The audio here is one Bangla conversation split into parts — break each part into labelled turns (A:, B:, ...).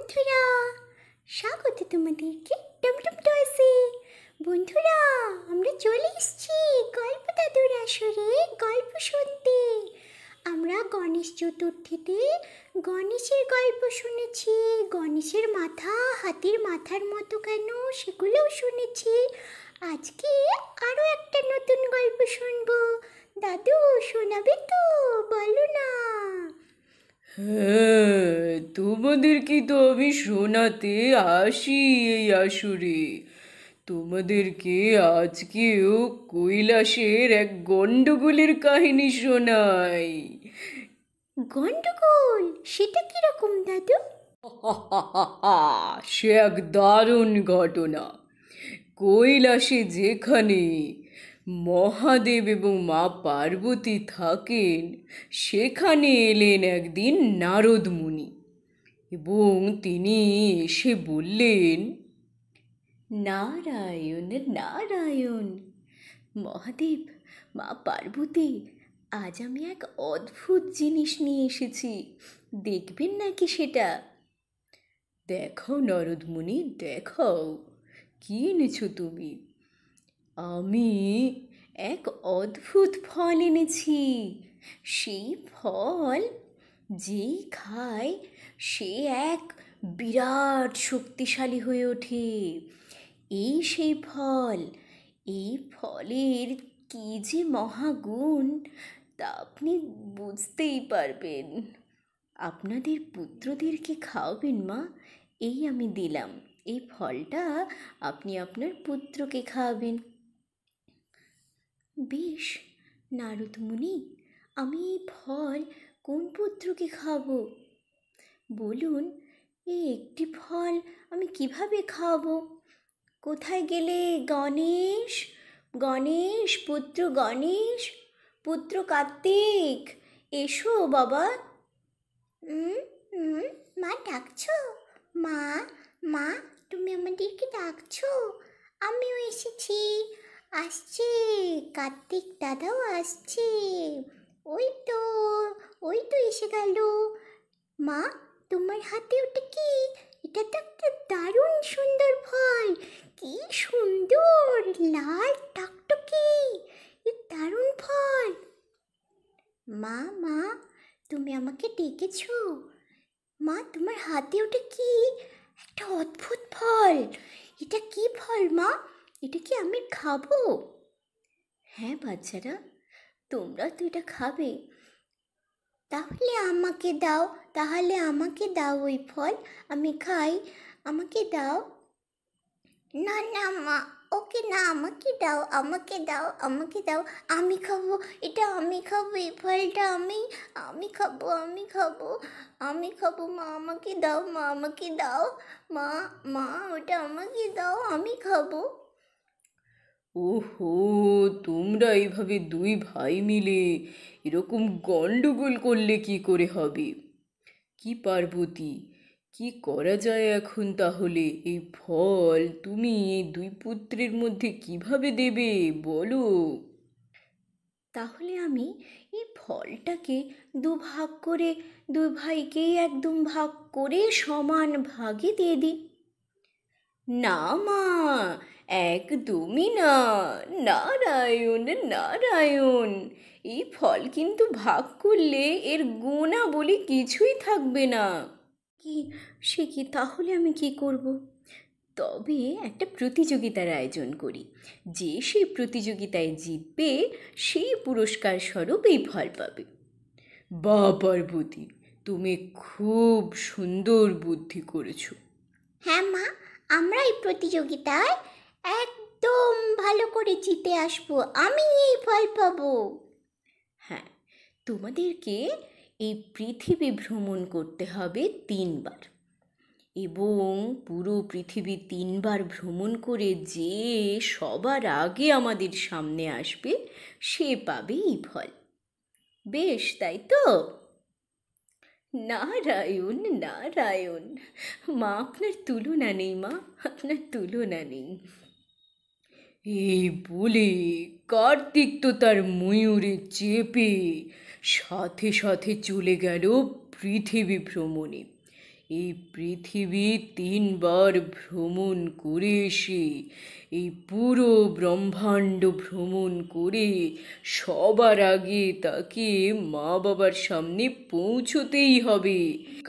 A: বন্ধুরা, স্বাগত তোমাদেরকে টমটম টয়েসে। বন্ধুরা, আমরা চলে এসেছি গল্প দাদুর আসরে গল্প শুনতে। আমরা গণেশ চতুর্থীতে গণেশের গল্প শুনেছি। গণেশের মাথা হাতির মাথার মতো কেন, সেগুলোও শুনেছি। আজকে আরও একটা নতুন গল্প শুনবো। দাদু শোনাবে তো? বলো না।
B: হ্যাঁ, তোমাদেরকে তো আমি শোনাতে আসি এই আসরে। তোমাদেরকে আজকেও কৈলাসের এক গন্ডগোলের কাহিনী শোনাই।
A: গন্ডগোল? সেটা কিরকম দাদু?
B: সে এক দারুণ ঘটনা। কৈলাসে যেখানে মহাদেব এবং মা পার্বতী থাকেন, সেখানে এলেন একদিন নারদ মুনি এবং তিনি এসে বললেন, নারায়ণ নারায়ণ মহাদেব, মা পার্বতী, আজ আমি এক অদ্ভুত জিনিস নিয়ে এসেছি, দেখবেন নাকি সেটা? দেখাও নারদ মুনি, দেখাও, কি এনেছো তুমি? আমি এক অদ্ভুত ফল এনেছি। সেই ফল যেই খায় সে এক বিরাট শক্তিশালী হয়ে ওঠে। এই সেই ফল। এই ফলের কি যে মহাগুণ তা আপনি বুঝতেই পারবেন। আপনাদের পুত্রদেরকে খাওয়াবেন মা, এই আমি দিলাম। এই ফলটা আপনি আপনার পুত্রকে খাওয়াবেন। বেশ নারদ মুনি, আমি এই ফল কোন পুত্রকে খাওয়াবো বলুন? এই একটি ফল আমি কিভাবে খাওয়াবো? কোথায় গেলে গণেশ? গণেশ, পুত্র গণেশ, পুত্র কার্তিক, এসো বাবা। মা ডাকছো? মা, মা, তুমি আমাদেরকে ডাকছো? আমিও এসেছি। আসছে, কার্তিক দাদাও আসছে। ওই তো, ওই তো এসে গেল। মা, তোমার হাতে ওটা কি? এটা তো একটা দারুণ সুন্দর ফল। কি সুন্দর, লাল টকটকে, এই দারুণ ফল। মা, মা, তুমি আমাকে ডেকেছো? মা, তোমার হাতে ওটা কি? একটা অদ্ভুত ফল। এটা কি ফল মা? এটা কি আমি খাবো? হ্যাঁ বাচ্চারা, তোমরা তো এটা খাবে। তাহলে আমাকে দাও, তাহলে আমাকে দাও ওই ফল, আমি খাই। আমাকে দাও। না না মা, ওকে না, আমাকে দাও, আমাকে দাও, আমাকে দাও। আমি খাবো, এটা আমি খাবো, এই ফলটা আমি খাবো, আমি খাবো, আমি খাবো। মা আমাকে দাও, মা আমাকে দাও। মা, মা, ওটা আমাকে দাও, আমি খাবো। ওহো, তোমরা এইভাবে দুই ভাই মিলে এরকম গন্ডগোল করলে কি করে হবে? কি পার্বতী, কি করা যায় এখন তাহলে? এই ফল তুমি এই দুই পুত্রের মধ্যে কিভাবে দেবে বলো? তাহলে আমি এই ফলটাকে দুভাগ করে দুই ভাইকেই একদম ভাগ করে সমান ভাগে দিয়ে দিই। না মা, একদমই না। নারায়ণ নারায়ণ, এই ফল কিন্তু ভাগ করলে এর গোনা বলে কিছুই থাকবে না। কি, সে কি? তাহলে আমি কি করব? তবে একটা প্রতিযোগিতার আয়োজন করি। যে সেই প্রতিযোগিতায় জিতবে সেই পুরস্কার স্বরূপ এই ফল পাবে। বাহ পার্বতী, তুমি খুব সুন্দর বুদ্ধি করেছো।
A: হ্যাঁ মা, আমরা এই প্রতিযোগিতায় একদম ভালো করে জিতে আসবো। আমি এই ফল পাবো।
B: হ্যাঁ, তোমাদেরকে এই পৃথিবী ভ্রমণ করতে হবে 3 বার, এবং পুরো পৃথিবী 3 বার ভ্রমণ করে যে সবার আগে আমাদের সামনে আসবে সে পাবে এই ফল। বেশ, তাই তো? নারায়ণ নারায়ণ, মা আপনার তুলনা নেই, মা আপনার তুলনা নেই। এই বলে কার্তিক তো তার ময়ূরে চেপে সাথে সাথে চলে গেল পৃথিবী ভ্রমণে
C: এই পৃথিবী 3বার ভ্রমণ করে এসে, এই পুরো ব্রহ্মাণ্ড ভ্রমণ করে সবার আগে তাকে মা বাবার সামনে পৌঁছতেই হবে।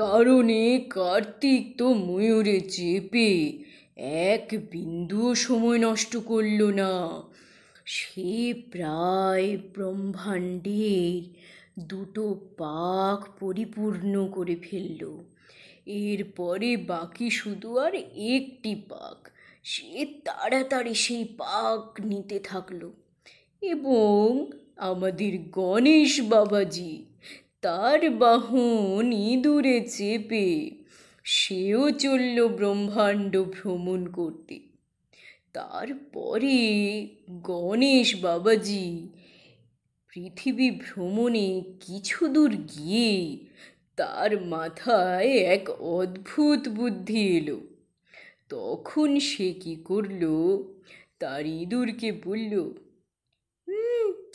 C: কারণে কার্তিক তো ময়ূরে চেপে এক বিন্দুও সময় নষ্ট করলো না। সে প্রায় ব্রহ্মাণ্ডের 2টো পাক পরিপূর্ণ করে ফেলল। এরপরে বাকি শুধু আর একটি পাক। সে তাড়াতাড়ি সেই পাক নিতে থাকলো এবং আমাদের গণেশ বাবাজি তার বাহন ইঁদুরে চেপে সেও চলল ব্রহ্মাণ্ড ভ্রমণ করতে। তারপরে গণেশ বাবাজি পৃথিবী ভ্রমণে কিছু দূর গিয়ে তার মাথায় এক অদ্ভুত বুদ্ধি এলো। তখন সে কি করলো, তার ইঁদুরকে বলল,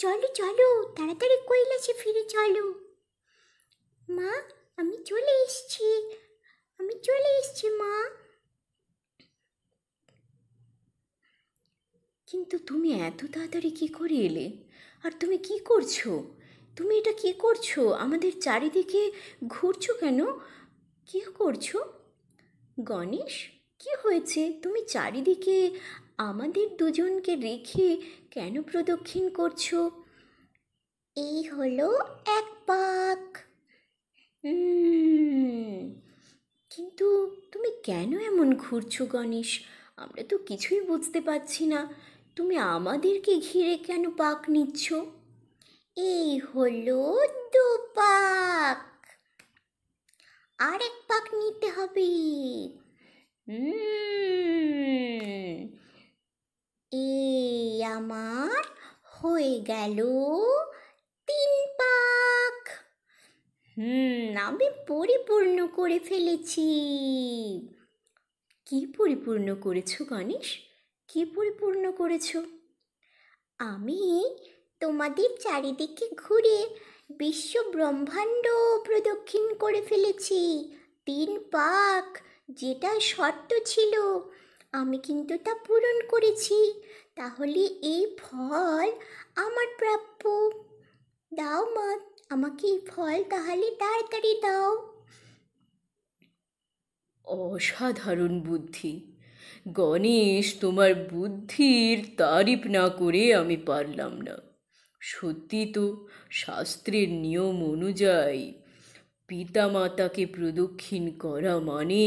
A: চলো চলো, তাড়াতাড়ি কৈলাসে ফিরে চলো। মা, আমি চলে এসেছি মা।
C: কিন্তু তুমি এত তাড়াতাড়ি কি করে এলে? আর তুমি কি করছো? তুমি এটা কি করছো? আমাদের চারিদিকে ঘুরছো কেন? কি করছো? গণেশ, কি হয়েছে? তুমি চারিদিকে আমাদের দুজনকে রেখে কেন প্রদক্ষিণ করছো?
B: এই হলো এক পাক।
C: কিন্তু তুমি কেন এমন ঘুরছো গণেশ? আমরা তো কিছুই বুঝতে পারছি না। তুমি আমাদেরকে ঘিরে কেন পাক নিচ্ছ?
B: এই হলো 2 পাক। আর এক পাক নিতে হবে। এই আমার হয়ে গেল 3 পাক। আমি পরিপূর্ণ করে ফেলেছি।
C: কি পরিপূর্ণ করেছো গণেশ? কি পরিপূর্ণ করেছো?
B: আমি তোমাদের চারিদিকে ঘুরে বিশ্ব ব্রহ্মাণ্ড প্রদক্ষিণ করে ফেলেছি। 3 পাক, যেটা শর্ত ছিল, আমি কিন্তু তা পূরণ করেছি। তাহলে এই ফল আমার প্রাপ্য। দাও মা, আমাকে এই ফল তাহলে তাড়াতাড়ি দাও।
C: অসাধারণ বুদ্ধি গণেশ, তোমার বুদ্ধির তারিফ না করে আমি পারলাম না। সত্যি তো, শাস্ত্রের নিয়ম অনুযায়ী পিতামাতাকে প্রদক্ষিণ করা মানে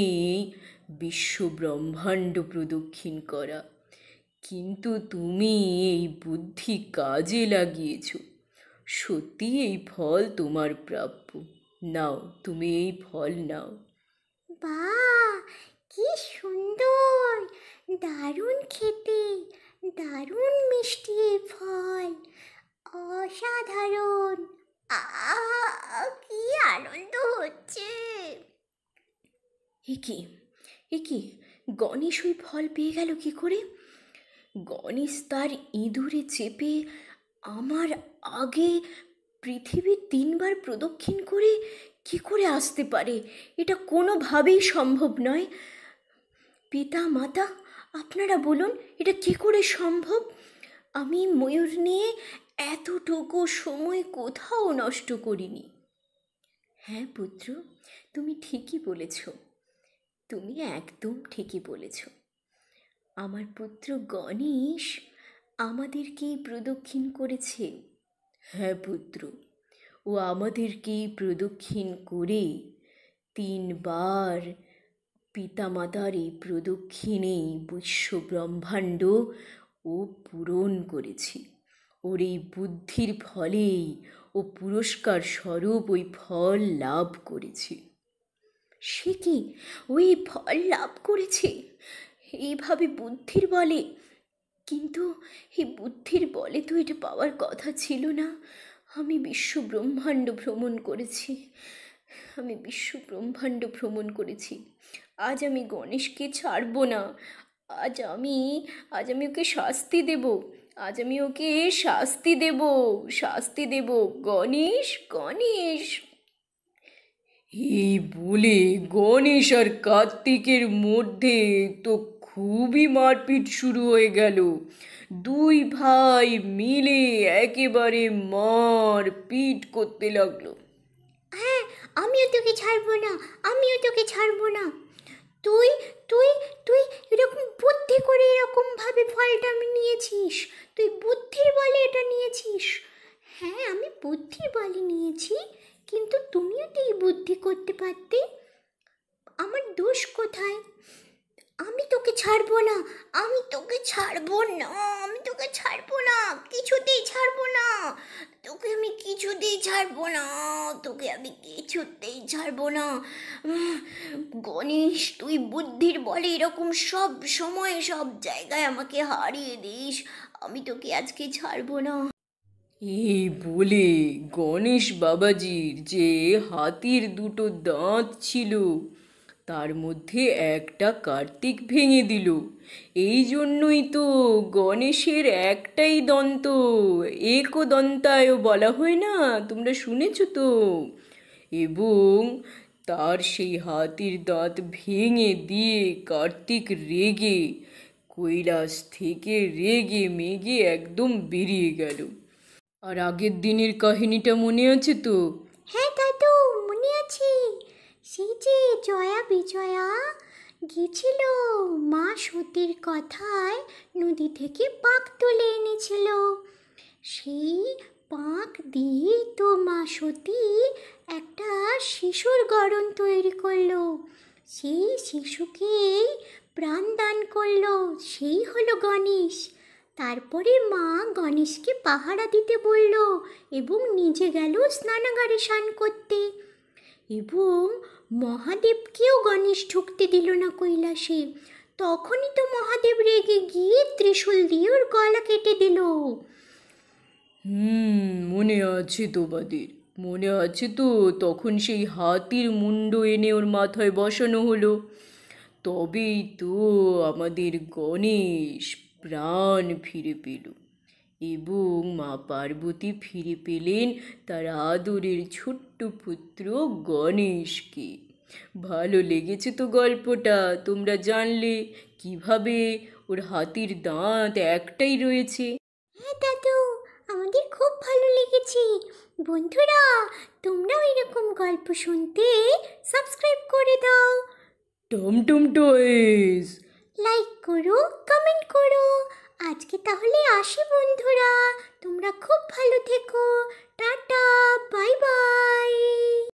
C: বিশ্ব ব্রহ্মাণ্ড প্রদক্ষিণ করা। কিন্তু তুমি এই বুদ্ধি কাজে লাগিয়েছ। সত্যি এই ফল তোমার প্রাপ্য। নাও, তুমি এই ফল নাও।
B: বাহ, কি সুন্দর! দারুণ খেতে, দারুণ মিষ্টি এই ফল, অসাধারণ! কি আনন্দ হচ্ছে!
C: এ কি গণেশ ওই ফল পেয়ে গেল কি করে? গণেশ তার ইঁদুরে চেপে আমার আগে পৃথিবী 3বার প্রদক্ষিণ করে কি করে আসতে পারে? এটা কোনোভাবেই সম্ভব নয়। পিতা মাতা, আপনারা বলুন, এটা কি করে সম্ভব? আমি ময়ূর নিয়ে এতটুকু সময় কোথাও নষ্ট করিনি। হ্যাঁ পুত্র, তুমি ঠিকই বলেছ। তুমি একদম ঠিকই বলেছ। আমার পুত্র গণেশ আমাদেরকেই প্রদক্ষিণ করেছে। হ্যাঁ পুত্র, ও আমাদেরকেই প্রদক্ষিণ করে 3বার পিতামাতার এই প্রদক্ষিণেই বিশ্ব ব্রহ্মাণ্ড ও পূরণ করেছে। ওর এই বুদ্ধির ফলেই ও পুরস্কার স্বরূপ ওই ফল লাভ করেছে। সে কি, ওই ফল লাভ করেছে এইভাবে বুদ্ধির বলে? কিন্তু এই বুদ্ধির বলে তো এটা পাওয়ার কথা ছিল না। আমি বিশ্ব ব্রহ্মাণ্ড ভ্রমণ করেছি। আজ আমি গণেশকে ছাড়ব না। আজ আমি ওকে শাস্তি দেব। শাস্তি দেব। গণেশ, গণেশ! এই বলে গণেশ আর কার্তিকের মধ্যে তো খুবই মারপিট শুরু হয়ে গেল। দুই ভাই মিলে একেবারে মারপিট করতে লাগলো।
A: হ্যাঁ, আমিও তোকে ছাড়বো না, আমিও তোকে ছাড়বো না। তুই তুই তুই এরকম বুদ্ধি করে এরকম ভাবে ফলটা আমি নিয়েছিস, তুই বুদ্ধির বলে এটা নিয়েছিস। হ্যাঁ, আমি বুদ্ধির বলে নিয়েছি, কিন্তু তুমিও তো এই বুদ্ধি করতে পারতে। আমার দোষ কোথায়? আমি তোকে ছাড়বো না, আমি তোকে ছাড়বো না, আমি তোকে ছাড়বো না, কিছুতেই ছাড়বো না, তোকে আমি কিছুতেই ছাড়বো না, তোকে আমি কিছুতেই ছাড়বো না। গণেশ, তুই বুদ্ধির বলে এরকম সব সময় সব জায়গায় আমাকে হারিয়ে দিস, আমি তোকে আজকে ছাড়বো না।
C: এই বলে গণেশ বাবাজির যে হাতির দুটো দাঁত ছিল তার মধ্যে একটা কার্তিক ভেঙে দিল। এই জন্যই তো গণেশের একটাই দন্ত, একদন্তায় বলা হয় না, তোমরা শুনেছো তো। এবং তার সেই হাতির দাঁত ভেঙে দিয়ে কার্তিক রেগে, কৈলাস থেকে রেগে মেগে একদম বেরিয়ে গেল। আর আগের দিনের কাহিনীটা মনে আছে তো?
A: হ্যাঁ দাদু, মনে আছে। সেই যে জয়া বিজয়া গিয়েছিল মা সতীর কথায় নদী থেকে পাক তুলে এনেছিল, সেই পাক দিয়ে তো মা সতী একটা শিশুর গড়ন তৈরি করলো, সেই শিশুকেই প্রাণ দান করলো, সেই হলো গণেশ। তারপরে মা গণেশকে পাহারা দিতে বলল এবং নিজে গেল স্নানাগারে স্নান করতে। এবং মহাদেবকেও গণেশ ঢুকতে দিল না কৈলাসে। তখনই তো মহাদেব রেগে গিয়ে ত্রিশূল দিয়ে ওর গলা কেটে দিল।
C: মনে আছে তোমাদের? মনে আছে তো? তখন সেই হাতির মুন্ড এনে ওর মাথায় বসানো হলো। তবেই তো আমাদের গণেশ প্রাণ ফিরে পেল এবং মা পার্বতী ফিরে পেলেন তার আদরের ছোট্ট পুত্র গণেশকে। ভালো লেগেছে তো গল্পটা? তোমরা জানলে কিভাবে ওর হাতির দাঁত একটাই রয়েছে।
A: হ্যাঁ দাদু, আমাদের খুব ভালো লেগেছে। বন্ধুরা, তোমরাও এরকম গল্প শুনতে সাবস্ক্রাইব করে দাও,
C: টমটম টয়েস।
A: লাইক করো, কমেন্ট করো। আজকে তাহলে আসি বন্ধুরা, তোমরা খুব ভালো থেকো। Tata, bye bye.